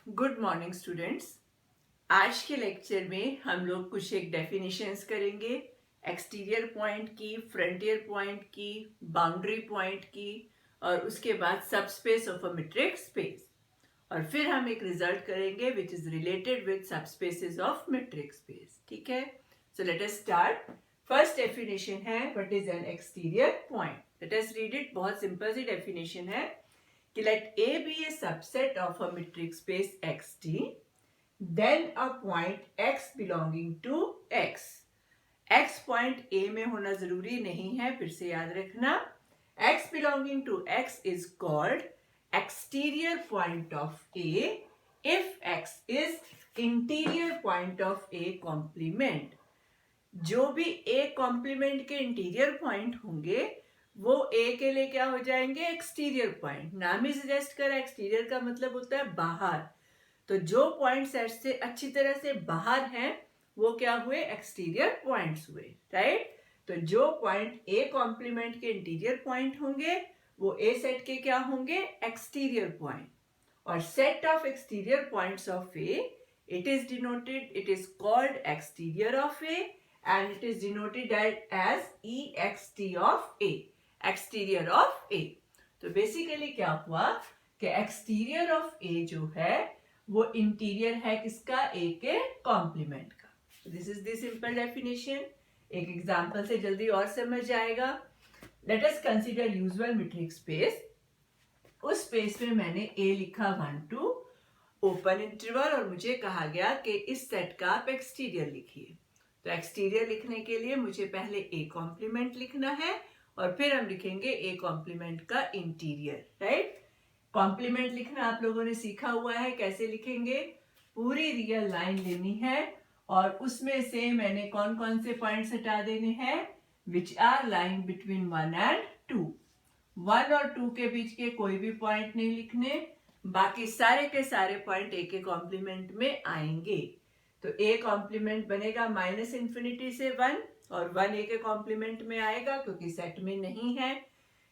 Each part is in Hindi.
Good morning students. आज के लेक्चर में हम लोग कुछ एक डेफिनेशंस करेंगे एक्सटीरियर पॉइंट की, फ्रंटियर पॉइंट की, बाउंड्री पॉइंट की और उसके बाद subspace of a metric space. और फिर हम एक रिजल्ट करेंगे which is related with subspaces of metric space. ठीक है, so let us start. First definition है what is an exterior point. Let us read it. बहुत सिंपल सी डेफिनेशन है कि let A be a subset of a metric space xt, then a point x belonging to x. x point A में होना जरूरी नहीं है, फिर से याद रखना। x belonging to x is called exterior point of A if x is interior point of A complement. जो भी A कॉम्प्लीमेंट के इंटीरियर पॉइंट होंगे वो A के लिए क्या हो जाएंगे? Exterior point. नाम ही सजेस्ट कर, एक्सटीरियर का मतलब होता है बाहर। तो जो पॉइंट सेट से अच्छी तरह से बाहर हैं वो क्या हुए? एक्सटीरियर पॉइंट्स हुए, राइट। तो जो पॉइंट A कॉम्प्लीमेंट के इंटीरियर पॉइंट होंगे वो A सेट के क्या होंगे? Exterior point. और set of exterior points of A, it is denoted, it is called exterior of A and it is denoted as EXT of A, exterior of A. तो बेसिकली क्या हुआ कि एक्सटीरियर ऑफ A जो है वो इंटीरियर है किसका? A के कॉम्प्लीमेंट का। This is the simple definition. एक एग्जांपल से जल्दी और समझ आएगा। Let us consider usual metric space. उस स्पेस में मैंने A लिखा 1 2 ओपन इंटरवल और मुझे कहा गया कि इस सेट का आप एक्सटीरियर लिखिए। तो एक्सटीरियर लिखने के लिए मुझे पहले A कॉम्प्लीमेंट लिखना है और फिर हम लिखेंगे A कॉम्प्लीमेंट का इंटीरियर, राइट। कॉम्प्लीमेंट लिखना आप लोगों ने सीखा हुआ है, कैसे लिखेंगे? पूरी रियल लाइन लेनी है और उसमें से मैंने कौन कौन से पॉइंट्स हटा देने हैं? Which are line between 1 and 2। 1 और 2 के बीच के कोई भी पॉइंट नहीं लिखने, बाकी सारे के सारे पॉइंट A के कॉम्प्लीमेंट में आएंगे। तो A कॉम्प्लीमेंट बनेगा माइनस इंफिनिटी से 1 और 1 A के कॉम्प्लीमेंट में आएगा क्योंकि सेट में नहीं है।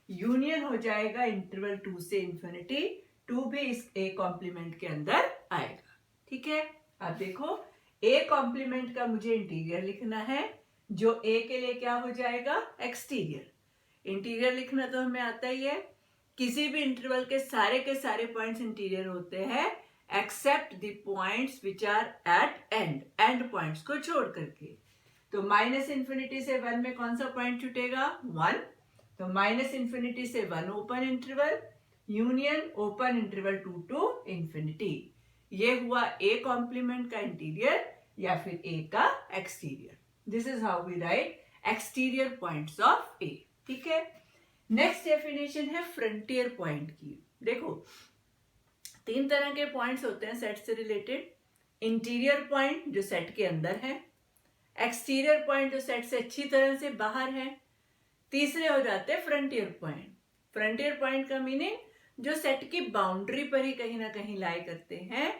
यूनियन हो जाएगा इंटरवल 2 से इंफिनिटी, 2 भी इस A कॉम्प्लीमेंट के अंदर आएगा। ठीक है, अब देखो A कॉम्प्लीमेंट का मुझे इंटीरियर लिखना है जो A के लिए क्या हो जाएगा? एक्सटीरियर। इंटीरियर लिखना तो हमें आता ही है। किसी भी इंटरवल के सारे पॉइंट्स इंटीरियर होते हैं except the points which are at end points को छोड़ करके। तो माइनस इंफिनिटी से 1 में कौन सा पॉइंट छूटेगा? 1। तो माइनस इंफिनिटी से 1 open interval, union open interval 2 to infinity. ये हुआ A कॉम्प्लीमेंट का इंटीरियर या फिर A का exterior. This is how we write exterior points of A। ठीक है, नेक्स्ट डेफिनेशन है फ्रंटियर पॉइंट की। देखो 3 तरह के पॉइंट्स होते हैं सेट से रिलेटेड। इंटीरियर पॉइंट जो सेट के अंदर है, एक्सटीरियर पॉइंट जो सेट से अच्छी तरह से बाहर है, तीसरे हो जाते हैं फ्रंटियर पॉइंट। फ्रंटियर पॉइंट का मीनिंग जो सेट की बाउंड्री पर ही कहीं ना कहीं लाई करते हैं,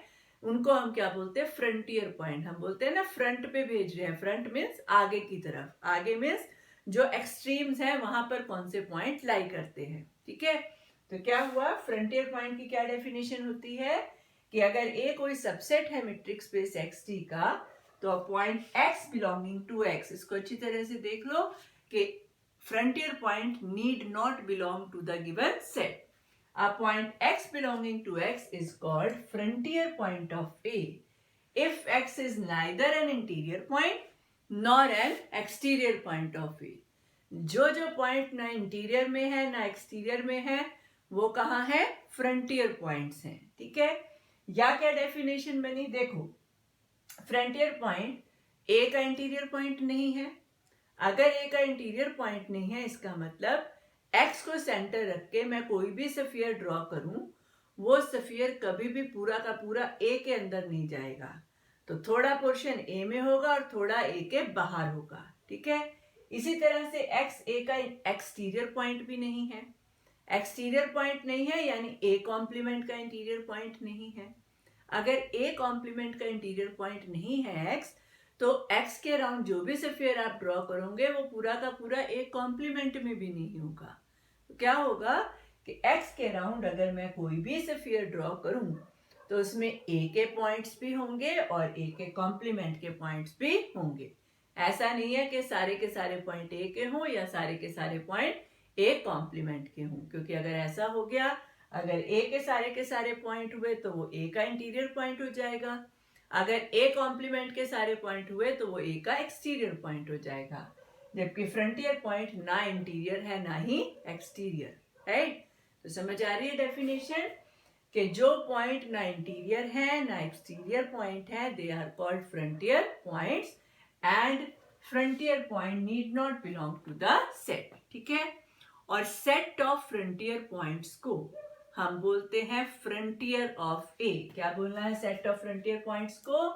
उनको हम क्या बोलते हैं? Frontier point. हम बोलते हैं ना फ्रंट पे भेज रहे हैं, फ्रंट मीन्स आगे की तरफ, आगे मीन्स जो एक्सट्रीम्स हैं वहां पर कौन से पॉइंट लाई करते हैं। ठीक है, तो क्या हुआ? फ्रंटियर पॉइंट की क्या डेफिनेशन होती है कि अगर A कोई सबसेट है मीट्रिक स्पेस XT का, तो point X belonging to X, इसको अच्छी तरह से देख लो कि frontier point need not belong to the given set. A point X belonging to X is called frontier point of A if X is neither an interior point nor an exterior point of A. जो पॉइंट ना इंटीरियर में है ना एक्सटीरियर में है वो कहाँ है? फ्रंटियर पॉइंट्स हैं। ठीक है, या क्या डेफिनेशन बनी? देखो फ्रंटियर पॉइंट A का इंटीरियर पॉइंट नहीं है। अगर A का इंटीरियर पॉइंट नहीं है इसका मतलब X को सेंटर रख के मैं कोई भी सफियर ड्रॉ करूं, वो सफियर कभी भी पूरा का पूरा A के अंदर नहीं जाएगा। तो थोड़ा पोर्शन A में होगा और थोड़ा A के बाहर होगा। ठीक है, इसी तरह से X A का एक्सटीरियर पॉइंट भी नहीं है। एक्सटीरियर पॉइंट नहीं है यानी A कॉम्प्लीमेंट का इंटीरियर पॉइंट नहीं है। अगर A कॉम्प्लीमेंट का इंटीरियर पॉइंट नहीं है X, तो x के अराउंड जो भी सफियर आप ड्रॉ करोगे वो पूरा का पूरा एक कॉम्प्लीमेंट में भी नहीं होगा। तो क्या होगा कि x के अराउंड अगर मैं कोई भी सफियर ड्रॉ करूं तो उसमें ए के पॉइंट्स भी होंगे और ए के कॉम्प्लीमेंट के पॉइंट्स भी होंगे। ऐसा नहीं है कि सारे के सारे पॉइंट ए के हों या सारे के सारे पॉइंट ए कॉम्प्लीमेंट के हों, क्योंकि अगर ऐसा हो गया, अगर ए के सारे पॉइंट हुए तो वो ए का इंटीरियर पॉइंट हो जाएगा, अगर ए कॉम्प्लीमेंट के सारे पॉइंट हुए तो वो ए का एक्सटीरियर पॉइंट हो जाएगा, जबकि फ्रंटियर पॉइंट ना इंटीरियर है ना ही एक्सटीरियर, राइट। तो समझ आ रही है डेफिनेशन कि जो पॉइंट ना इंटीरियर है ना एक्सटीरियर पॉइंट है, they are called frontier points and frontier point need not belong to the set, ठीक है। और सेट ऑफ फ्रंटियर पॉइंट्स को हम बोलते हैं फ्रंटियर ऑफ ए। क्या बोलना है सेट ऑफ फ्रंटियर पॉइंट्स को?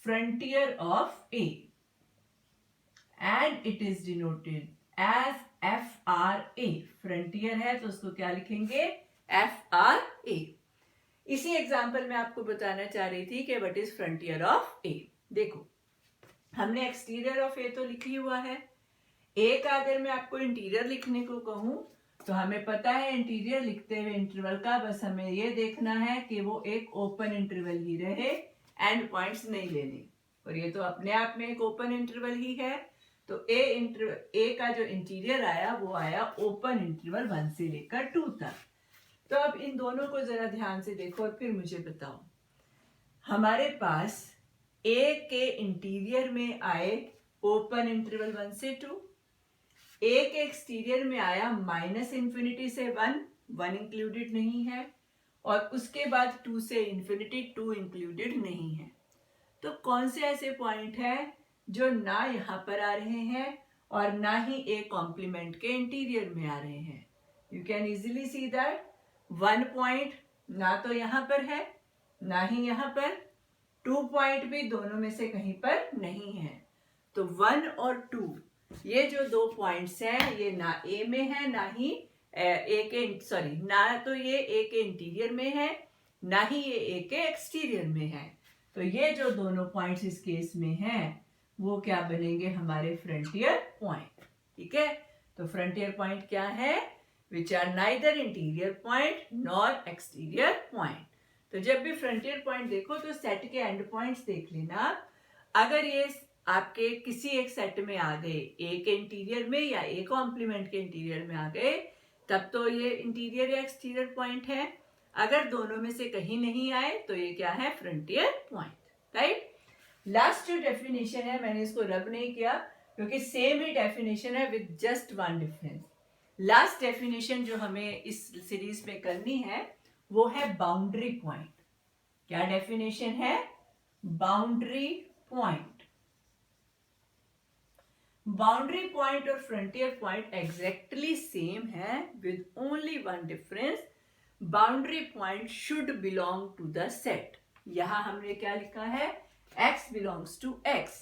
Frontier of A, and it is denoted as FRA। Frontier है तो उसको क्या लिखेंगे? FRA। इसी एग्जाम्पल में आपको बताना चाह रही थी कि व्हाट इज फ्रंटियर ऑफ ए। देखो, हमने एक्सटीरियर ऑफ ए तो लिखी हुआ है, ए का अगर मैं आपको इंटीरियर लिखने को कहूं तो हमें पता है इंटीरियर लिखते हुए इंटरवल का बस हमें ये देखना है कि वो एक ओपन इंटरवल ही रहे, एंड पॉइंट्स नहीं लेने, और ये तो अपने आप में एक ओपन इंटरवल ही है। तो ए का जो इंटीरियर आया वो आया ओपन इंटरवल 1 से लेकर 2 तक। तो अब इन दोनों को जरा ध्यान से देखो और फिर मुझे बताओ। हमारे पास ए के इंटीरियर में आए ओपन इंटरवल 1 से 2, ए के एक्सटीरियर में आया -∞ से 1 इंक्लूडेड नहीं है, और उसके बाद 2 से इंफिनिटी 2 इंक्लूडेड नहीं है। तो कौन से ऐसे पॉइंट है जो ना यहाँ पर आ रहे हैं और ना ही ए कॉम्प्लीमेंट के इंटीरियर में आ रहे हैं? You can easily see that 1 point ना तो यहाँ पर है ना ही यहाँ पर, 2 पॉइंट भी दोनों में से कहीं पर नहीं है। तो 1 और 2 ये जो 2 पॉइंट्स हैं ये ना ए में है ना ही ना तो ये ए के इंटीरियर में है ना ही ये ए के एक्सटीरियर में है। तो ये जो दोनों पॉइंट्स इस केस में हैं वो क्या बनेंगे? हमारे फ्रंटियर पॉइंट, ठीक है। तो फ्रंटियर पॉइंट क्या है? Which are neither interior point nor exterior point. तो जब भी फ्रंटियर पॉइंट देखो तो सेट के एंड पॉइंट्स देख लेना। अगर ये आपके किसी एक सेट में आ गए, ए के इंटीरियर में या ए कॉम्प्लीमेंट के इंटीरियर में आ गए, तब तो ये इंटीरियर या एक्सटीरियर पॉइंट है। अगर दोनों में से कहीं नहीं आए तो ये क्या है? Frontier point, right. लास्ट जो डेफिनेशन है मैंने इसको रब नहीं किया क्योंकि सेम ही डेफिनेशन है with just 1 difference. Last definition जो हमें इस सीरीज में करनी है वो है बाउंड्री पॉइंट। क्या डेफिनेशन है? Boundary point. बाउंड्री पॉइंट और फ्रंटियर पॉइंट एग्जैक्टली सेम है with only 1 difference. Boundary point should belong to the set. यहां हमने क्या लिखा है? x belongs to x।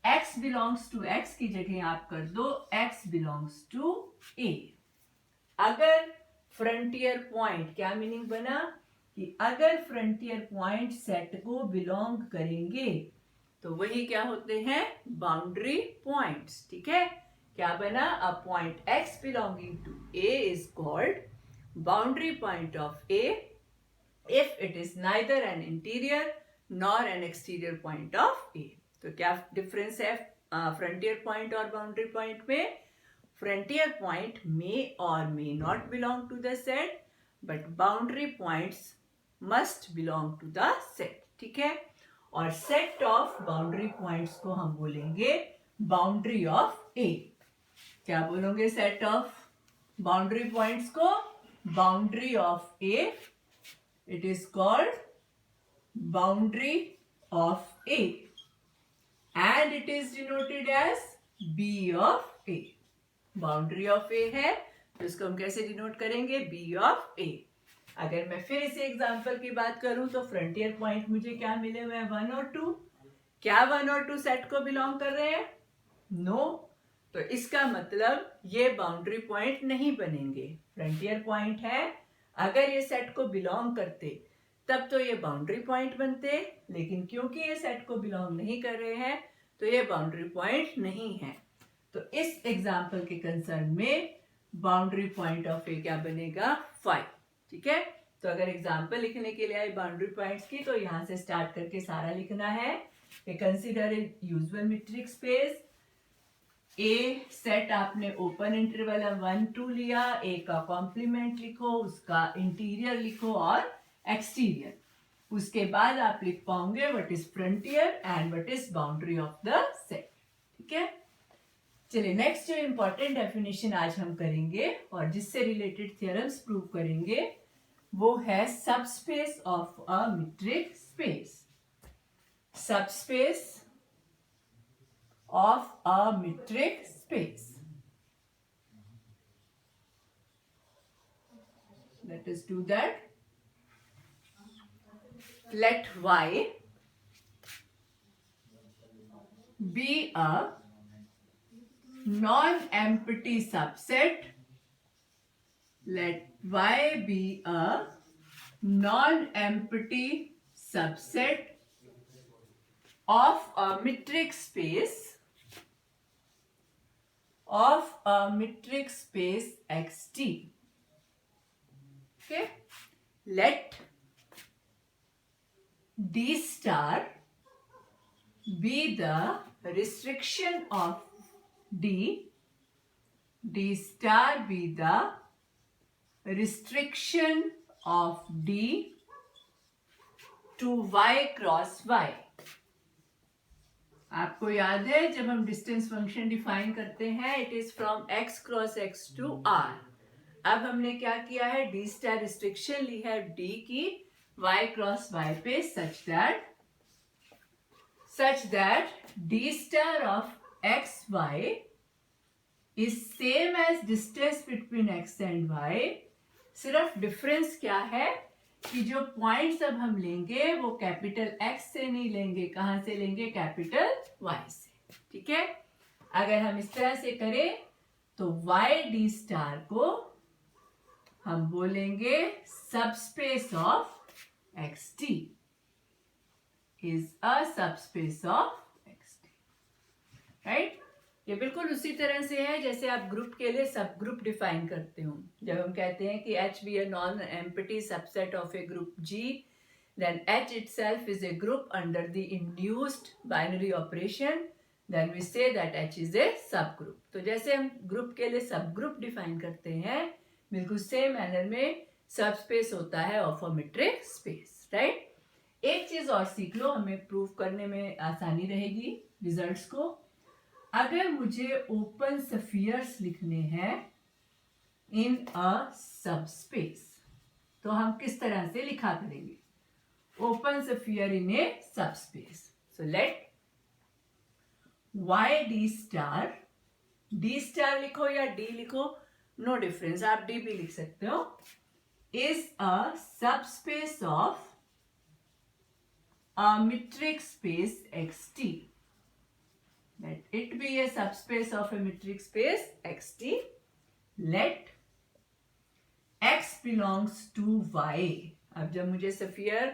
x belongs to x की जगह आप कर दो x बिलोंग्स टू a। अगर फ्रंटियर पॉइंट, क्या मीनिंग बना कि अगर फ्रंटियर पॉइंट सेट को बिलोंग करेंगे तो वही क्या होते हैं? बाउंड्री पॉइंट्स, ठीक है। क्या बना? A point x belonging to a is called boundary point of a if it is neither an interior nor an exterior point of a। तो क्या डिफरेंस है फ्रंटियर पॉइंट और बाउंड्री पॉइंट में? Frontier point may or may not belong to the set, but boundary points must belong to the set, ठीक है। और सेट ऑफ बाउंड्री पॉइंट्स को हम बोलेंगे बाउंड्री ऑफ ए। क्या बोलोगे सेट ऑफ बाउंड्री पॉइंट्स को? Boundary of A. It is called boundary of A and it is denoted as B of A. Boundary of A है तो इसको हम कैसे डिनोट करेंगे? B of A. अगर मैं फिर इसे एग्जांपल की बात करूं तो फ्रंटियर पॉइंट मुझे क्या मिले हुए हैं? 1 और 2। क्या 1 और 2 सेट को बिलोंग कर रहे हैं? नो। तो इसका मतलब ये बाउंड्री पॉइंट नहीं बनेंगे। फ्रंटियर पॉइंट है, अगर ये सेट को बिलोंग करते तब तो ये बाउंड्री पॉइंट बनते, लेकिन क्योंकि ये सेट को बिलोंग नहीं कर रहे हैं तो ये बाउंड्री पॉइंट नहीं है। तो इस एग्जांपल के कंसर्न में बाउंड्री पॉइंट ऑफ ए क्या बनेगा? 5, ठीक है। तो अगर एग्जाम्पल लिखने के लिए आए बाउंड्री पॉइंट्स की, तो यहाँ से स्टार्ट करके सारा लिखना है। Consider a usual metric space. A set आपने ओपन इंटरवल 1 2 लिया, ए का कॉम्प्लीमेंट लिखो, उसका इंटीरियर लिखो और एक्सटीरियर। उसके बाद आप लिख पाओगे what is frontier and what is boundary of the set. ठीक है, चलिए नेक्स्ट जो इंपॉर्टेंट डेफिनेशन आज हम करेंगे और जिससे रिलेटेड थ्योरम्स प्रूव करेंगे वो है subspace of a metric space. Subspace of a metric space. Let us do that. Let Y be a non-empty subset. Let Y be a non-empty subset of a metric space xt. Okay, let D star be the restriction of D star be the restriction of D to Y cross Y. आपको याद है जब हम डिस्टेंस फंक्शन डिफाइन करते हैं, it is from x cross x to r। अब हमने क्या किया है, डी स्टार रिस्ट्रिक्शन ली है d की y क्रॉस y पे such that d star of x y is same as distance between x and y। सिर्फ डिफरेंस क्या है कि जो पॉइंट्स अब हम लेंगे वो कैपिटल X से नहीं लेंगे, कहां से लेंगे, कैपिटल Y से। ठीक है, अगर हम इस तरह से करें तो Y D स्टार को हम बोलेंगे subspace of XT is a subspace of XT। Right, ये बिल्कुल उसी तरह से है जैसे आप ग्रुप के लिए सब ग्रुप डिफाइन करते हो। जब हम कहते हैं कि H be a non-empty subset of a group G, then H itself is a group under the induced binary operation, then we say that H is a subgroup। तो जैसे हम ग्रुप के लिए सब ग्रुप डिफाइन करते हैं, बिल्कुल सेम मैनर में सबस्पेस होता है of a metric space. Right, एक चीज और सीख लो, हमें प्रूव करने में आसानी रहेगी रिजल्ट्स को। अगर मुझे ओपन स्फीयर्स लिखने हैं इन अ सबस्पेस तो हम किस तरह से लिखा करेंगे, open sphere in a subspace. So let y d star लिखो या d लिखो, नो डिफरेंस, आप d भी लिख सकते हो, is a subspace of a metric space xt। Let it be a subspace of a metric space xt. Let x belongs to y। अब जब मुझे स्फीयर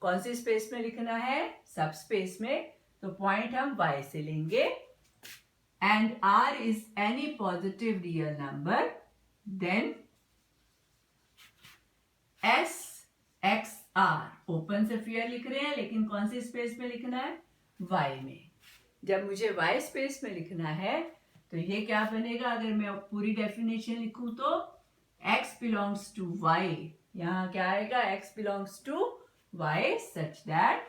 कौन सी स्पेस में लिखना है, सबस्पेस में, तो पॉइंट हम y से लेंगे। And r is any positive real number, then s x r open sphere लिख रहे हैं लेकिन कौन सी स्पेस में लिखना है, y में। जब मुझे y स्पेस में लिखना है तो ये क्या बनेगा, अगर मैं पूरी डेफिनेशन लिखूं तो x belongs to y, यहाँ क्या आएगा, x belongs to y such that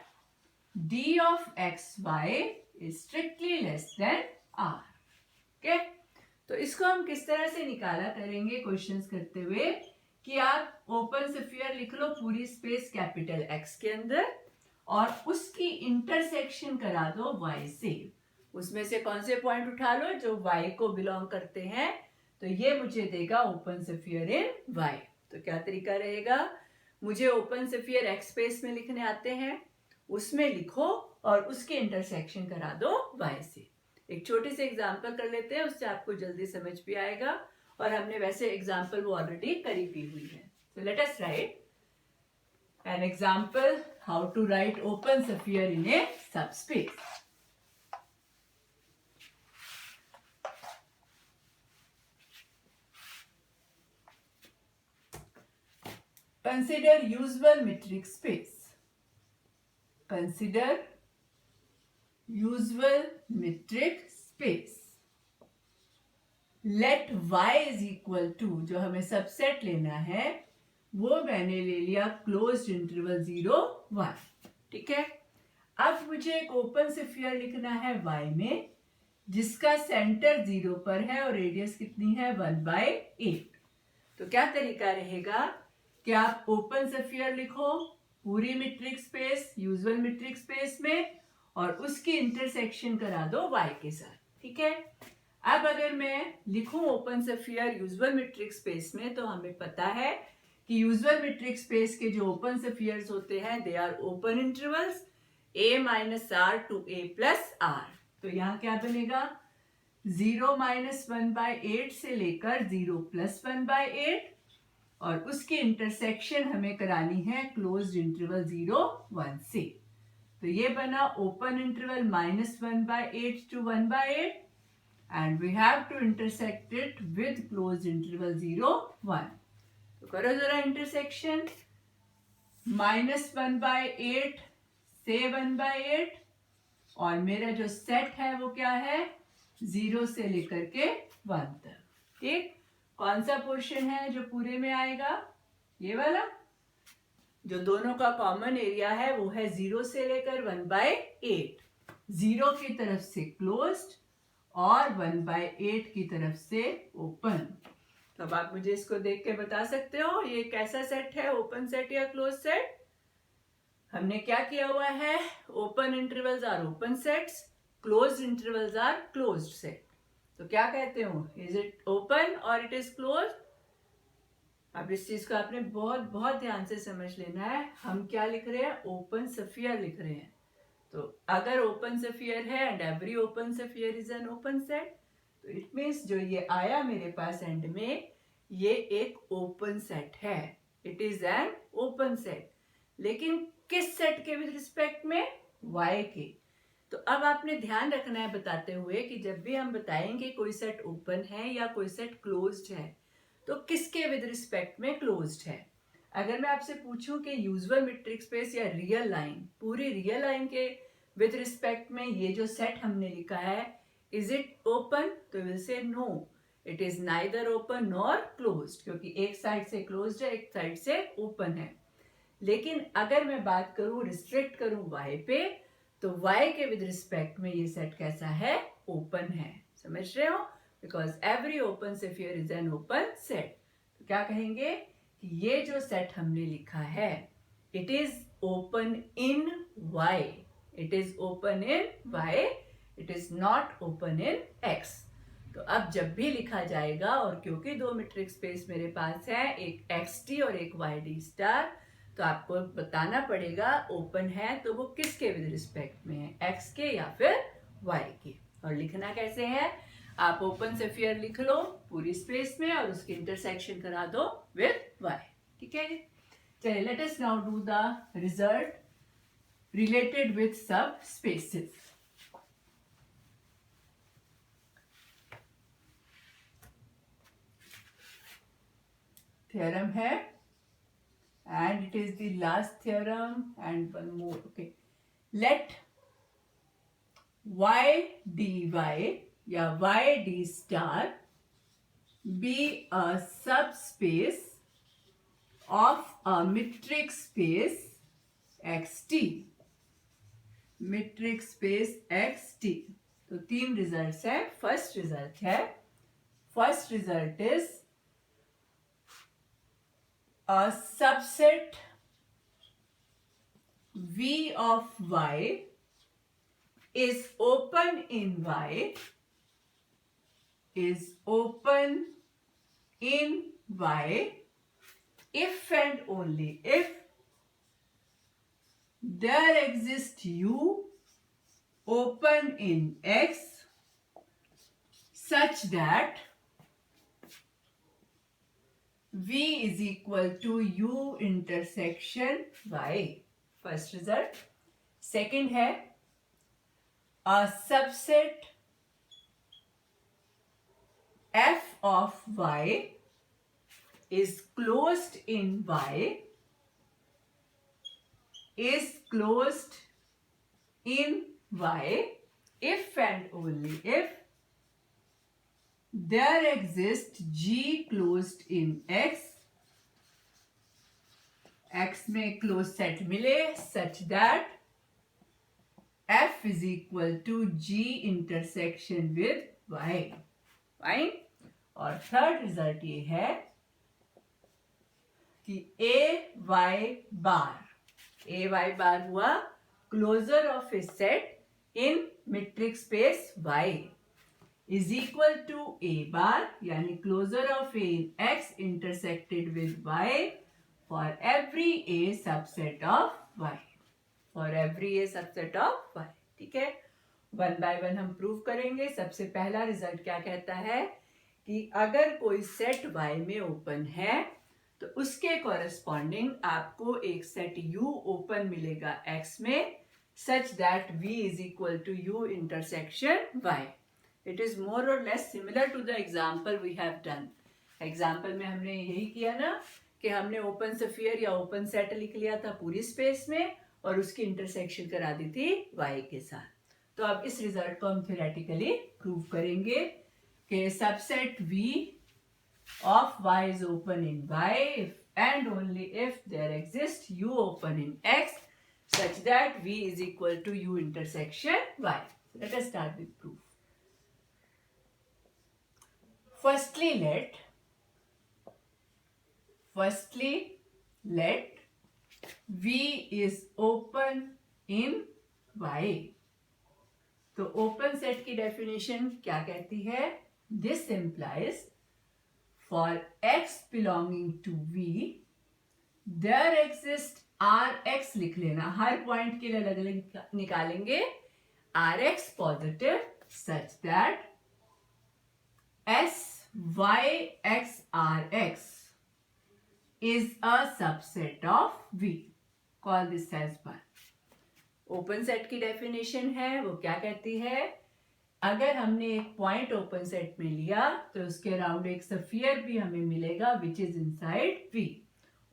d of xy is strictly less than r। Okay, तो इसको हम किस तरह से निकाला करेंगे क्वेश्चंस करते हुए कि आप ओपन स्फीयर लिख लो पूरी स्पेस कैपिटल X के अंदर और उसकी इंटरसेक्शन करा दो y से, उसमें से कौन से पॉइंट उठा लो जो y को बिलोंग करते हैं, तो ये मुझे देगा ओपन स्फीयर इन y। तो क्या तरीका रहेगा, मुझे ओपन स्फीयर X स्पेस में लिखने आते हैं, उसमें लिखो और उसके इंटरसेक्शन करा दो y से। एक छोटे से एग्जाम्पल कर लेते हैं, उससे आपको जल्दी समझ भी आएगा, और हमने वैसे एग्जाम्पल वो ऑलरेडी करी भी हुई है। So let us write an example how to write open sphere in a subspace. Consider usual metric space. Consider usual metric space. Let y is equal to, जो हमें सबसेट लेना है वो मैंने ले लिया क्लोज्ड इंटरवल 0 1. ठीक है, अब मुझे एक ओपन स्फीयर लिखना है y में जिसका सेंटर 0 पर है और रेडियस कितनी है 1/8. तो क्या तरीका रहेगा कि आप ओपन स्फीयर लिखो पूरी metric space usual metric space में और उसकी इंटरसेक्शन करा दो y के साथ. ठीक है, अब अगर मैं लिखूं open sphere usual metric space में तो हमें पता है कि यूजुअल मीट्रिक स्पेस के जो ओपन स्फीयर्स होते हैं they are open intervals a minus r to a plus r. तो यहाँ क्या बनेगा 0 माइनस 1/8 से लेकर 0 प्लस 1/8 और उसकी इंटरसेक्शन हमें करानी है क्लोज्ड इंटरवल 0 1 से. तो ये बना open interval -1/8 to 1/8 and we have to intersect it with closed interval 0 1. तो करो जरा इंटरसेक्शन -1/8 से 1/8 और मेरा जो सेट है वो क्या है 0 से लेकर के 1 तक. ठीक, कौन सा पोर्शन है जो पूरे में आएगा ये वाला जो दोनों का कॉमन एरिया है वो है 0 से लेकर 1/8. 0 की तरफ से क्लोज्ड और 1/8 की तरफ से ओपन. तो अब आप मुझे इसको देख के बता सकते हो ये कैसा सेट है ओपन सेट या क्लोज सेट. हमने क्या किया हुआ है open intervals are open sets closed intervals are closed set. तो क्या कहते हो इज इट ओपन और इट इज क्लोज. अब इस चीज को आपने बहुत बहुत ध्यान से समझ लेना है. हम क्या लिख रहे हैं ओपन स्फीयर लिख रहे हैं. तो अगर ओपन स्फीयर है and every open sphere is an open set तो इट मीन्स जो ये आया मेरे पास एंड में ये एक ओपन सेट है. It is an open set. लेकिन किस सेट के विद रिस्पेक्ट में y के. तो अब आपने ध्यान रखना है बताते हुए कि जब भी हम बताएंगे कोई सेट ओपन है या कोई सेट क्लोज्ड है तो किसके विद रिस्पेक्ट में क्लोज्ड है. अगर मैं आपसे पूछूं कि यूजुअल मीट्रिक स्पेस या रियल लाइन पूरी रियल लाइन के विद रिस्पेक्ट में ये जो सेट हमने लिखा है इज इट ओपन तो will say no it is neither open nor closed क्योंकि एक साइड से क्लोज्ड है एक साइड से ओपन है. लेकिन अगर मैं बात करूं रिस्ट्रिक्ट करूं y पे तो y के विद रिस्पेक्ट में ये सेट कैसा है ओपन है. समझ रहे हो because every open sphere is an open set. तो क्या कहेंगे कि ये जो सेट हमने लिखा है it is open in y. It is open in y. It is not open in x. तो अब जब भी लिखा जाएगा और क्योंकि दो मीट्रिक स्पेस मेरे पास है एक xt और एक yd स्टार तो आपको बताना पड़ेगा ओपन है तो वो किसके विद रिस्पेक्ट में है x के या फिर y के. और लिखना कैसे है आप ओपन स्फीयर लिख लो पूरी स्पेस में और उसकी इंटरसेक्शन करा दो विद y. ठीक है, चलिए let us now do the result related with सब स्पेसेस. थ्योरम है and it is the last theorem and one more. Okay, let y dy या y d star be a subspace of a metric space xt. metric space xt. तो तीन रिजल्ट्स है. फर्स्ट रिजल्ट है first result is a subset V of y is open in y is open in y if and only if there exists u open in x such that V is equal to U intersection Y. First result. Second है a subset F of Y is closed in Y is closed in Y if and only if there exists G closed in X, X में क्लोज सेट मिले such that F is equal to G intersection with Y. Fine. और थर्ड रिजल्ट ये है कि A y बार हुआ closure of a set in metric space Y is equal to A bar यानी closure of A in X intersected with Y for every A subset of Y. For every A subset of Y. ठीक है, वन बाय वन हम प्रूव करेंगे. सबसे पहला रिजल्ट क्या कहता है कि अगर कोई सेट Y में ओपन है तो उसके कॉरेस्पॉन्डिंग आपको एक सेट U ओपन मिलेगा X में such that V is equal to U intersection Y. It is more or less similar to the example we have done. Example में हमने यही किया ना कि हमने ओपन स्फीयर या ओपन सेट लिख लिया था पूरी स्पेस में और उसकी इंटरसेक्शन करा दी थी Y के साथ. तो अब इस रिजल्ट को हम थ्योरेटिकली प्रूव करेंगे कि subset V of Y is open in Y if and only if there exists U open in X such that V is equal to U intersection Y. Let us start with proof. Firstly, let V is open in Y. तो ओपन सेट की डेफिनेशन क्या कहती है? This implies for X belonging to V there exists Rx लिख लेना, हर पॉइंट के लिए अलग अलग निकालेंगे. Rx positive such that SYXRX is a subset of V. Call this as 1. Open set की डेफिनेशन है वो क्या कहती है? अगर हमने एक पॉइंट ओपन सेट में लिया तो उसके अराउंड एक स्फीयर भी हमें मिलेगा विच इज इनसाइड V.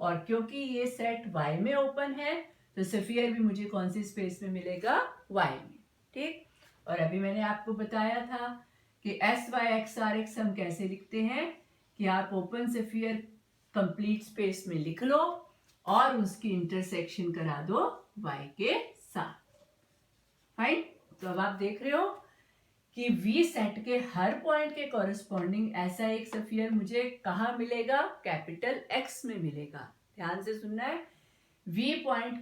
और क्योंकि ये सेट Y में ओपन है तो स्फीयर भी मुझे कौन सी स्पेस में मिलेगा? Y में. ठीक. और अभी मैंने आपको बताया था कि SYXRX हम कैसे लिखते हैं कि आप ओपन स्फीयर कंप्लीट स्पेस में लिख लो और उसकी इंटरसेक्शन करा दो Y के साथ. फाइन. तो अब आप देख रहे हो कि V सेट के हर पॉइंट के कॉरेस्पॉन्डिंग ऐसा एक स्फीयर मुझे कहाँ मिलेगा? कैपिटल X में मिलेगा. ध्यान से सुनना है. V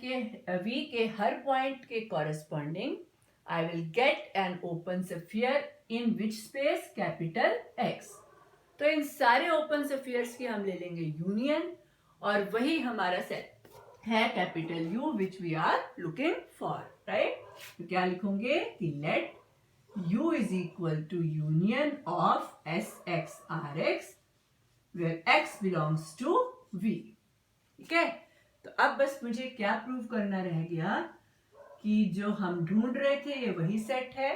के हर पॉइंट के corresponding I will get an open sphere in which space? Capital X. तो इन सारे ओपन स्फीयर्स की हम ले लेंगे यूनियन और वही हमारा सेट है capital U which we are looking for. Right. तो क्या लिखोगे कि let U is equal to union of SXRX where X belongs to V. ठीक है. तो अब बस मुझे क्या प्रूव करना रह गया कि जो हम ढूंढ रहे थे ये वही सेट है.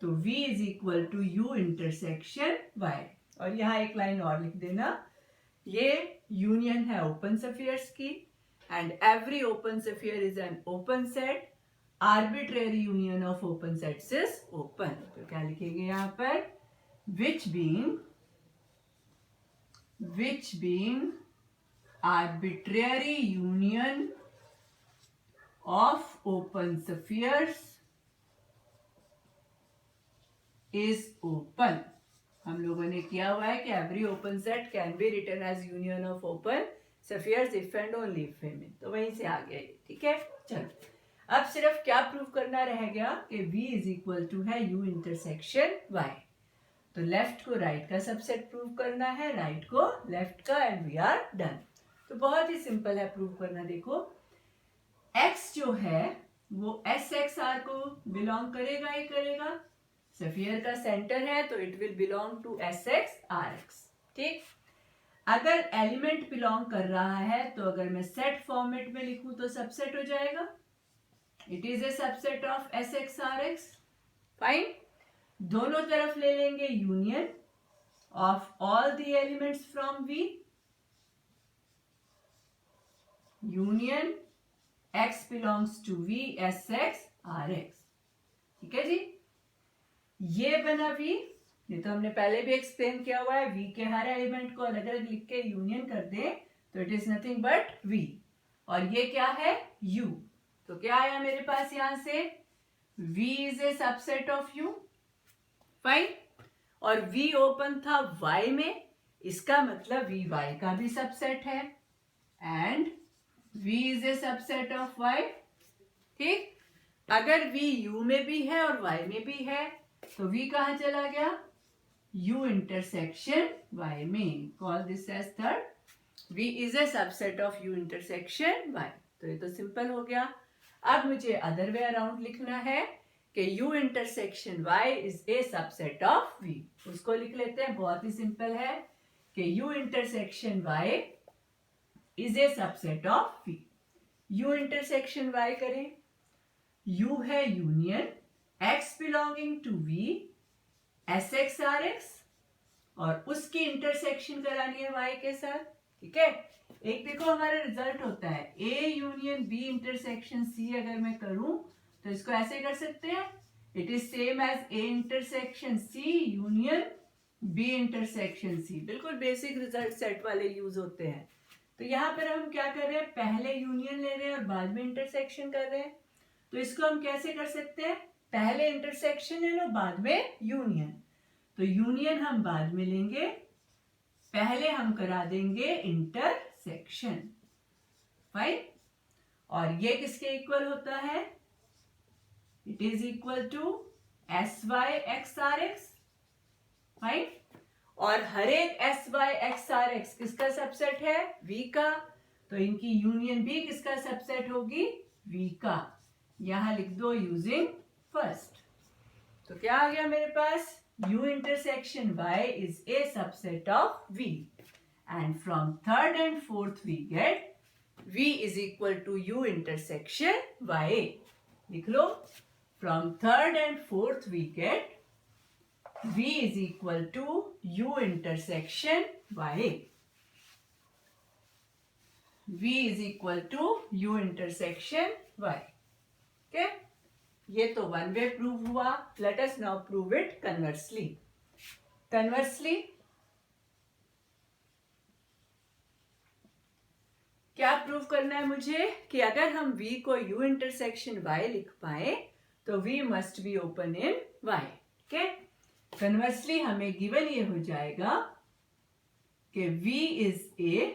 तो V is equal to U intersection Y. और यहाँ एक लाइन और लिख देना, ये यूनियन है ओपन स्फीयर्स की and every open sphere is an open set. Arbitrary union of open sets is open. तो क्या लिखेंगे यहाँ पर? which being arbitrary union of open spheres is open. हम लोगों ने किया हुआ है कि every open set can be written as union of open spheres if and only if में. तो वहीं से आ गया. ठीक है. चलो अब सिर्फ क्या प्रूव करना रह गया कि V इज इक्वल टू है U इंटरसेक्शन Y. तो लेफ्ट को राइट का सबसेट प्रूव करना है, राइट को लेफ्ट का एंड वी आर डन. तो बहुत ही सिंपल है प्रूव करना. देखो X जो है वो SXR को बिलोंग करेगा ही करेगा. स्फीयर का सेंटर है तो it will belong to SXRX. ठीक. अगर एलिमेंट बिलोंग कर रहा है तो अगर मैं सेट फॉर्मेट में लिखूं तो सबसेट हो जाएगा. It is a subset of SXRX. Fine. दोनों तरफ ले लेंगे union of all the elements from V. Union x belongs to v S X R X. ठीक है जी, ये बना v। ये तो हमने पहले भी एक्सप्लेन किया हुआ है, v के हर एलिमेंट को अलग अलग लिख के यूनियन कर दे तो it is nothing but v। और ये क्या है, u। तो क्या आया मेरे पास यहां से, v is a subset of u। Fine. और v ओपन था y में, इसका मतलब v y का भी सबसेट है, and v is a subset of y। ठीक, अगर v u में भी है और y में भी है तो v कहां चला गया, u इंटरसेक्शन y में। Call this as third, v is a subset of u intersection y। तो ये तो सिंपल हो गया। अब मुझे अदर वे अराउंड लिखना है कि u intersection y is a subset of v। उसको लिख लेते हैं, बहुत ही सिंपल है कि u intersection y is a subset of v। u intersection y करें, u है union x belonging to v S X R X, और उसकी इंटरसेक्शन करानी है y के साथ। ठीक है, एक देखो हमारा रिजल्ट होता है a union b intersection c। अगर मैं करूं तो इसको ऐसे कर सकते हैं, it is same as a intersection c union b intersection c। बिल्कुल बेसिक रिजल्ट सेट वाले यूज होते हैं। तो यहाँ पर हम क्या कर रहे हैं, पहले यूनियन ले रहे हैं और बाद में इंटरसेक्शन कर रहे हैं। तो इसको हम कैसे कर सकते हैं, पहले इंटरसेक्शन ले लो बाद में यूनियन। तो यूनियन हम बाद में लेंगे, पहले हम करा देंगे इंटरसेक्शन। फाइन। और ये किसके इक्वल होता है, it is equal to S Y X R X. Fine. और हर एक S Y X R X किसका सबसेट है, v का। तो इनकी यूनियन भी किसका सबसेट होगी, v का। यहां लिख दो यूजिंग फर्स्ट। तो क्या आ गया मेरे पास, u intersection y is a subset of v, and from third and fourth we get v is equal to u intersection y। लिख लो, from third and fourth we get v is equal to u intersection y। v is equal to u intersection y। okay? ये तो वन वे प्रूव हुआ। Let us now prove it conversely. Conversely क्या प्रूव करना है मुझे, कि अगर हम v को u इंटरसेक्शन y लिख पाए तो v must be open in y। ठीक है, कन्वर्सली हमें गिवन ये हो जाएगा कि v is a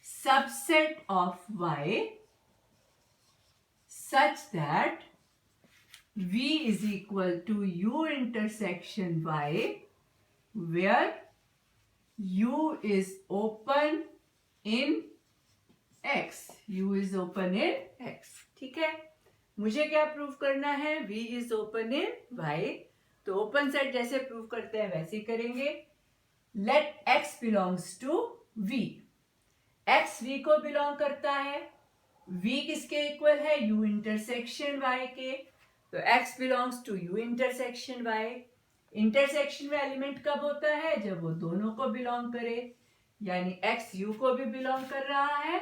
subset of y such that v is equal to u intersection y where u is open in x। u is open in x। ठीक है, मुझे क्या प्रूव करना है, v is open in y। तो ओपन सेट जैसे प्रूव करते हैं वैसे ही करेंगे। Let x belongs to v। x v को बिलोंग करता है, v किसके इक्वल है, u इंटरसेक्शन y के। तो x belongs to u intersection y। Intersection में एलिमेंट कब होता है, जब वो दोनों को बिलोंग करे, यानी x u को भी बिलोंग कर रहा है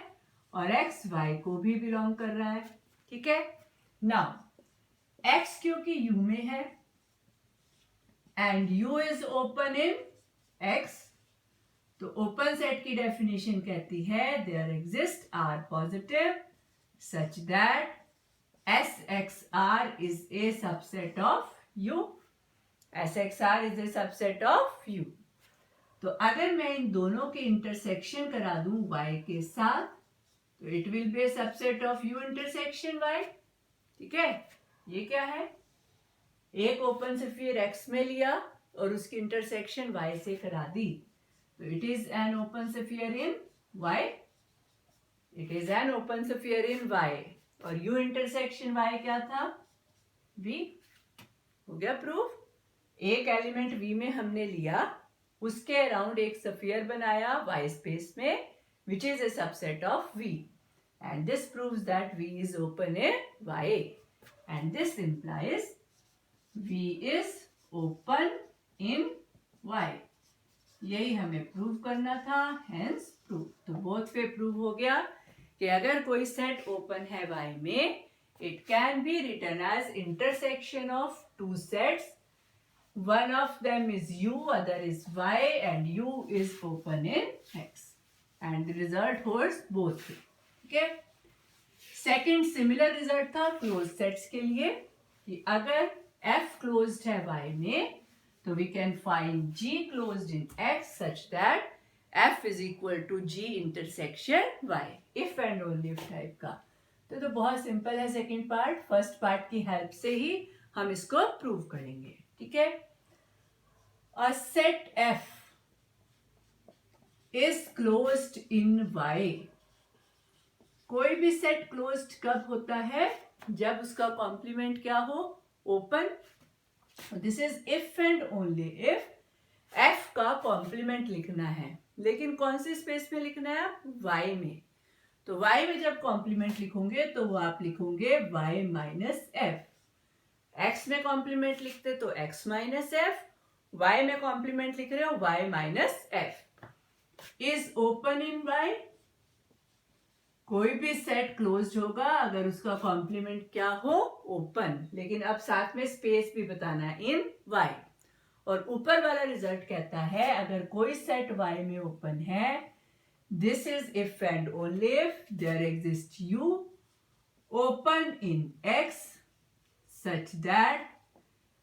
और x y को भी बिलोंग कर रहा है। ठीक है, नाउ x क्योंकि u में है and u is open in x, तो ओपन सेट की डेफिनेशन कहती है there exist R positive such that SXR is a subset of U। SXR is a subset of U। तो अगर मैं इन दोनों के इंटरसेक्शन करा दूं Y के साथ तो it will be a subset of U intersection Y। ठीक है, ये क्या है, एक ओपन स्फीयर X में लिया और उसकी इंटरसेक्शन Y से करा दी, तो it is an open sphere in Y। It is an open sphere in y। और u इंटरसेक्शन y क्या था, v। हो गया प्रूफ। एक एलिमेंट v में हमने लिया, उसके अराउंड एक स्फीयर बनाया y स्पेस में which is a subset of v, and this proves that v is open in y, and this implies v is open in y। यही हमें प्रूव करना था, हेंस प्रूव। तो बोथ वे प्रूव हो गया कि अगर कोई सेट ओपन है Y में, it can be written as intersection of two sets. One of them is U, other is Y, and U is open in X. And the result holds both. Okay? Second similar result था closed sets के लिए कि अगर F closed है Y में, तो we can find G closed in X such that F is equal to G intersection Y. If and only if type का. तो बहुत सिंपल है सेकेंड पार्ट. फर्स्ट पार्ट की हेल्प से ही हम इसको प्रूव करेंगे. ठीक है. A set F is closed in Y. कोई भी सेट क्लोज्ड कब होता है? जब उसका कॉम्प्लीमेंट क्या हो? Open. This is if and only if F का कॉम्प्लीमेंट लिखना है. लेकिन कौन सी स्पेस में लिखना है? Y में. तो Y में जब कॉम्प्लीमेंट लिखोगे तो वो आप लिखोगे Y माइनस एफ. X में कॉम्प्लीमेंट लिखते तो X माइनस एफ. Y में कॉम्प्लीमेंट लिख रहे हो Y minus F. Is open in Y. कोई भी सेट क्लोज्ड होगा अगर उसका कॉम्प्लीमेंट क्या हो? ओपन. लेकिन अब साथ में स्पेस भी बताना है इन Y. और ऊपर वाला रिजल्ट कहता है अगर कोई सेट Y में ओपन है, this is if and only if there exists U open in X such that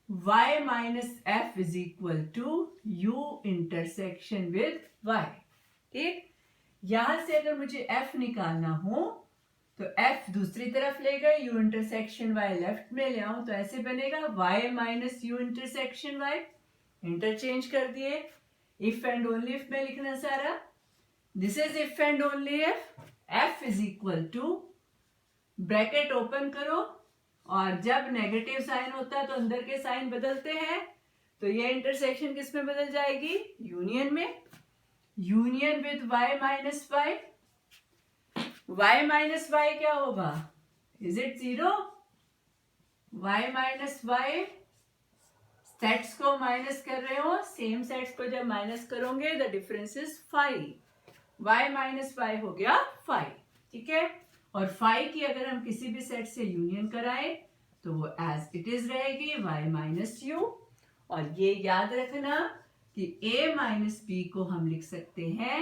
Y minus F is equal to U intersection with Y. ठीक. यहां से अगर मुझे F निकालना हो तो F दूसरी तरफ ले गए, U इंटरसेक्शन Y लेफ्ट में ले आऊं तो ऐसे बनेगा Y minus U intersection Y. Interchange कर दिए. इफ एंड ओनली इफ में लिखना सारा. This is if and only if F is equal to bracket open करो और जब नेगेटिव साइन होता है तो अंदर के साइन बदलते हैं. तो ये इंटरसेक्शन किस में बदल जाएगी? यूनियन में. Union with Y minus Y. Y minus Y क्या होगा? Is it zero? Y minus Y. Sets को माइनस कर रहे हो, सेम सेट्स को जब माइनस करोगे the difference is 5. Y minus Y हो गया 5. ठीक है. और 5 की अगर हम किसी भी सेट से यूनियन कराएं तो वो एज इट इज रहेगी Y माइनस U. और ये याद रखना कि A माइनस B को हम लिख सकते हैं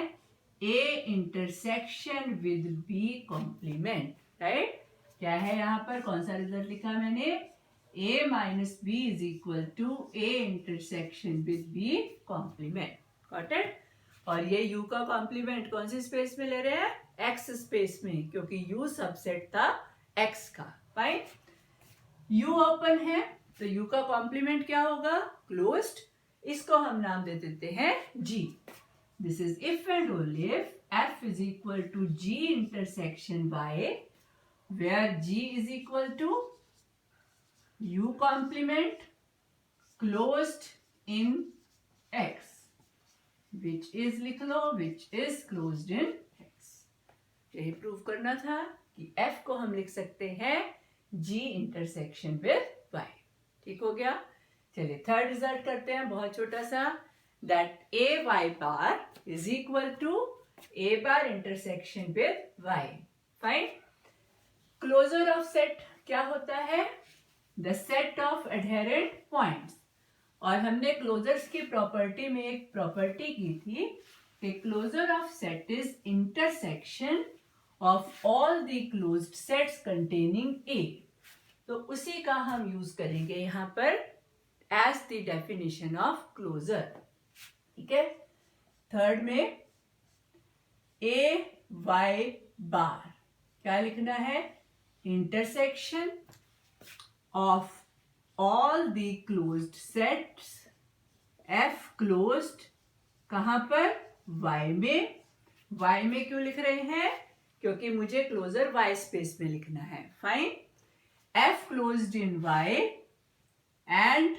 A intersection with B complement. Right. क्या है यहाँ पर? कौन सा रिजल्ट लिखा मैंने? A minus B is equal to A intersection with B complement. Got it? और ये U का कॉम्प्लीमेंट कौन सी स्पेस में ले रहे हैं? X स्पेस में, क्योंकि U सबसेट था X का. फाइन. U ओपन है तो U का कॉम्प्लीमेंट क्या होगा? क्लोज्ड. इसको हम नाम दे देते हैं G. This is if and only if F is equal to G intersection Y, where G is equal to U complement closed in X, which is लिख लो which is closed in X. यही प्रूव करना था कि F को हम लिख सकते हैं G intersection with Y. ठीक हो गया. चलिए थर्ड रिजल्ट करते हैं, बहुत छोटा सा. that A Y bar is equal to A bar intersection with Y. फाइन. क्लोजर ऑफ सेट क्या होता है? The set of adherent points. और हमने क्लोजर्स की प्रॉपर्टी में एक प्रॉपर्टी की थी कि closure of set is intersection of all the closed sets containing A. तो उसी का हम यूज करेंगे यहां पर as the definition of closure. ठीक है. थर्ड में A Y बार क्या लिखना है? Intersection of all the closed sets F closed कहां पर? Y में. Y में क्यों लिख रहे हैं? क्योंकि मुझे क्लोजर Y स्पेस में लिखना है. Fine. F closed in Y and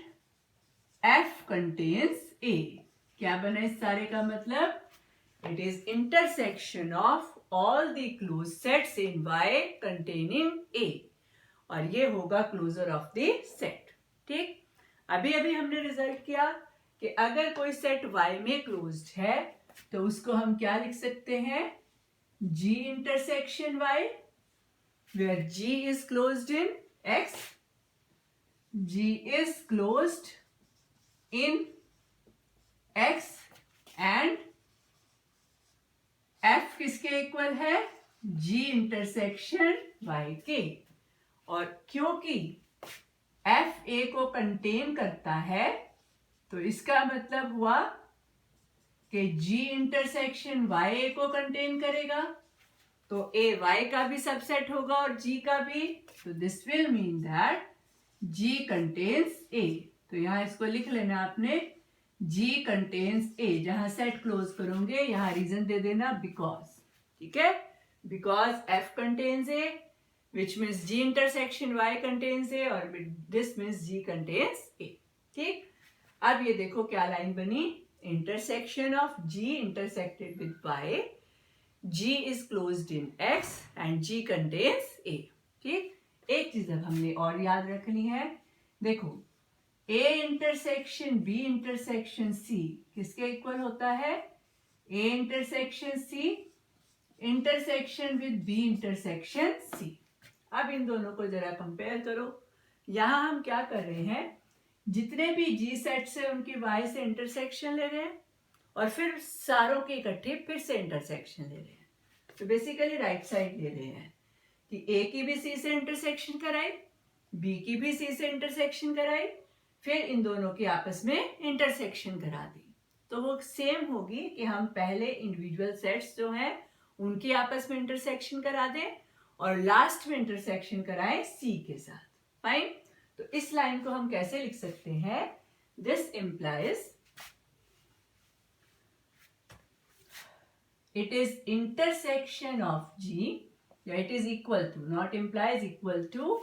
F contains A. क्या बना इस सारे का मतलब? It is intersection of all the closed sets in Y containing A. और ये होगा क्लोजर ऑफ द सेट. ठीक. अभी अभी हमने रिजल्ट किया कि अगर कोई सेट Y में क्लोज्ड है तो उसको हम क्या लिख सकते हैं? G intersection Y, where G is closed in X, G is closed in X and F किसके इक्वल है? G इंटरसेक्शन Y के। और क्योंकि F A को कंटेन करता है तो इसका मतलब हुआ कि G इंटरसेक्शन Y A को कंटेन करेगा, तो A Y का भी सबसेट होगा और G का भी, तो this will mean that G contains A। तो यहां इसको लिख लेना आपने, G कंटेन्स A। जहां सेट क्लोज करोगे यहां रीजन दे देना बिकॉज, ठीक है, because F contains A which means G intersection Y contains A, और this means G contains A। ठीक, अब ये देखो क्या लाइन बनी, intersection of G intersected with Y, G is closed in X and G contains A। ठीक, एक चीज अब हमने और याद रखनी है, देखो A intersection B intersection C किसके इक्वल होता है? A intersection C intersection with B intersection C। अब इन दोनों को जरा कंपेयर करो। यहां हम क्या कर रहे हैं, जितने भी G सेट्स है उनकी Y से इंटरसेक्शन ले रहे हैं और फिर सारों के इकट्ठे फिर से इंटरसेक्शन ले रहे हैं। तो बेसिकली राइट साइड ले रहे हैं कि A की भी C से इंटरसेक्शन कराई, B की भी C से इंटरसेक्शन कराई, फिर इन दोनों की आपस में इंटरसेक्शन करा दी। तो वो सेम होगी कि हम पहले इंडिविजुअल सेट्स जो हैं उनकी आपस में इंटरसेक्शन करा दें और लास्ट में इंटरसेक्शन कराएं C के साथ। फाइन, तो इस लाइन को हम कैसे लिख सकते हैं? This implies it is intersection of G, it is equal to, not implies, equal to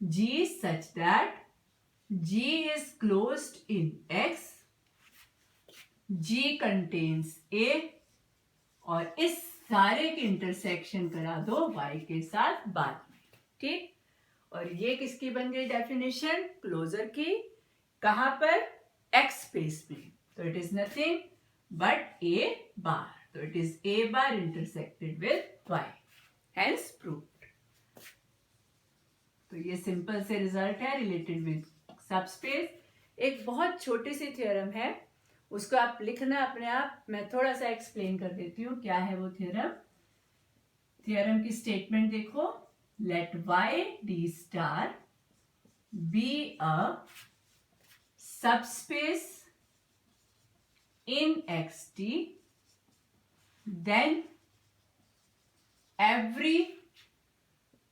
G such that G is closed in X, G contains A, और इस सारे के इंटरसेक्शन करा दो Y के साथ बाद में। ठीक, और ये किसकी बन गई डेफिनेशन? क्लोजर की। कहां पर? X स्पेस में। तो it is nothing but A बार। तो it is A bar intersected with Y, hence proved. तो ये सिंपल से रिजल्ट है रिलेटेड विद सबस्पेस। एक बहुत छोटी सी थ्योरम है, उसको आप लिखना अपने आप, मैं थोड़ा सा एक्सप्लेन कर देती हूँ क्या है वो थ्योरम। थ्योरम की स्टेटमेंट देखो, let Y D star be a subspace in XT, then every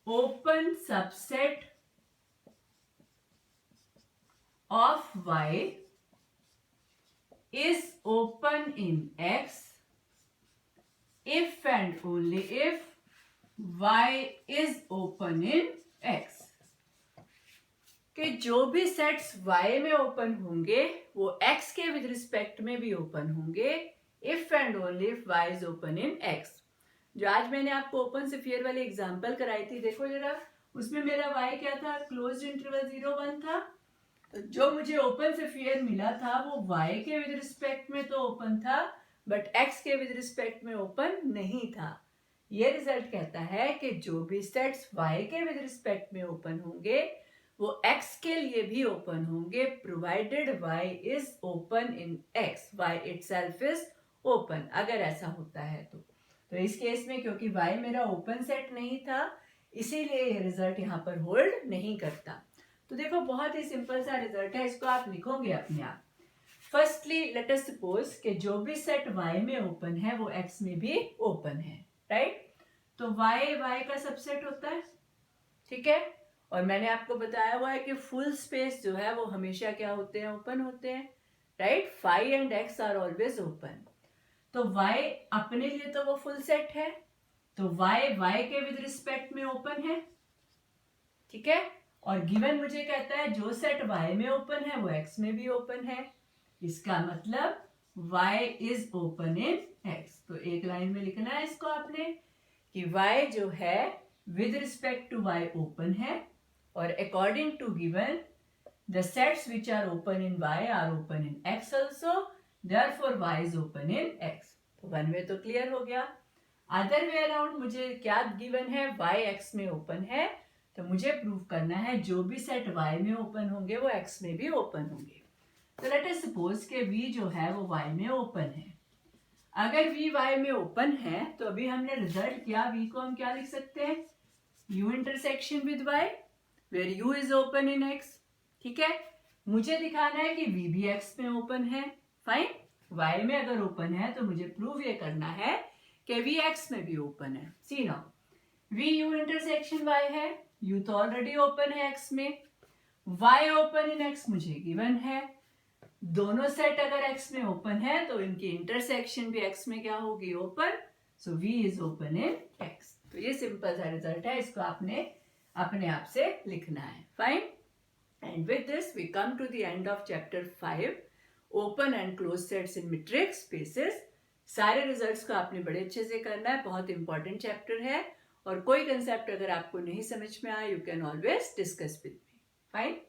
open subset of Y is open in X if and only if Y is open in X। कि जो भी सेट्स Y में ओपन होंगे वो X के विद रिस्पेक्ट में भी ओपन होंगे if and only if Y is open in X। जो आज मैंने आपको ओपन स्फीयर वाली एग्जांपल कराई थी, देखो जरा, उसमें मेरा Y क्या था? क्लोज्ड इंटरवल 0-1 था। तो जो मुझे ओपन स्फीयर मिला था वो Y के विद रिस्पेक्ट में तो ओपन था बट X के विद रिस्पेक्ट में ओपन नहीं था। ये रिजल्ट कहता है कि जो भी सेट्स Y के विद रिस्पेक्ट में ओपन होंगे वो X के लिए भी ओपन होंगे provided Y is open in X, Y itself is open. अगर ऐसा होता है तो इस केस में क्योंकि Y मेरा ओपन सेट नहीं था इसीलिए ये रिजल्ट यहाँ पर होल्ड नहीं करता। तो देखो बहुत ही सिंपल सा रिजल्ट है, इसको आप लिखोगे अपने आप। फर्स्टली लेट अस सपोज कि जो भी सेट Y में ओपन है वो X में भी ओपन है, राइट? तो Y का सबसेट होता है, ठीक है। और मैंने आपको बताया हुआ है कि फुल स्पेस जो है वो हमेशा क्या होते हैं? ओपन होते हैं, right? Phi and X are always open. तो Y अपने लिए तो वो फुल सेट है, तो Y के विद रिस्पेक्ट में ओपन है, ठीक है। और गिवन मुझे कहता है जो सेट Y में ओपन है वो X में भी ओपन है, इसका मतलब Y is open in X। तो एक लाइन में लिखना है इसको आपने कि Y जो है with respect to Y open है और according to given the sets which are open in Y are open in X also, therefore Y is open in X। तो वन वे तो क्लियर हो गया। अदर वे अराउंड मुझे क्या गिवन है, y x में ओपन है, तो मुझे प्रूव करना है जो भी सेट y में ओपन होंगे वो x में भी ओपन होंगे। तो लेट अस सपोज के v जो है वो y में ओपन है। अगर v y में ओपन है तो अभी हमने रिजल्ट किया, v को हम क्या लिख सकते हैं, u intersection with y where u is open in x। ठीक है, मुझे दिखाना है कि v भी x में ओपन है। फाइन, y में अगर ओपन है तो मुझे प्रूव ये करना है कि v x में भी ओपन है। See now v u intersection y है, u तो ऑलरेडी ओपन है x में, y ओपन इन x मुझे गिवन है। दोनों सेट अगर x में ओपन है तो इनकी इंटरसेक्शन भी x में क्या होगी, open. So v is open in x। तो ये सिंपल सा रिजल्ट है, इसको आपने अपने आप से लिखना है। Fine, and with this we come to the end of chapter 5, open and close sets in metric spaces. सारे रिजल्ट्स को आपने बड़े अच्छे से करना है, बहुत इंपॉर्टेंट चैप्टर है। और कोई कंसेप्ट अगर आपको नहीं समझ में आए, you can always discuss with me. Fine.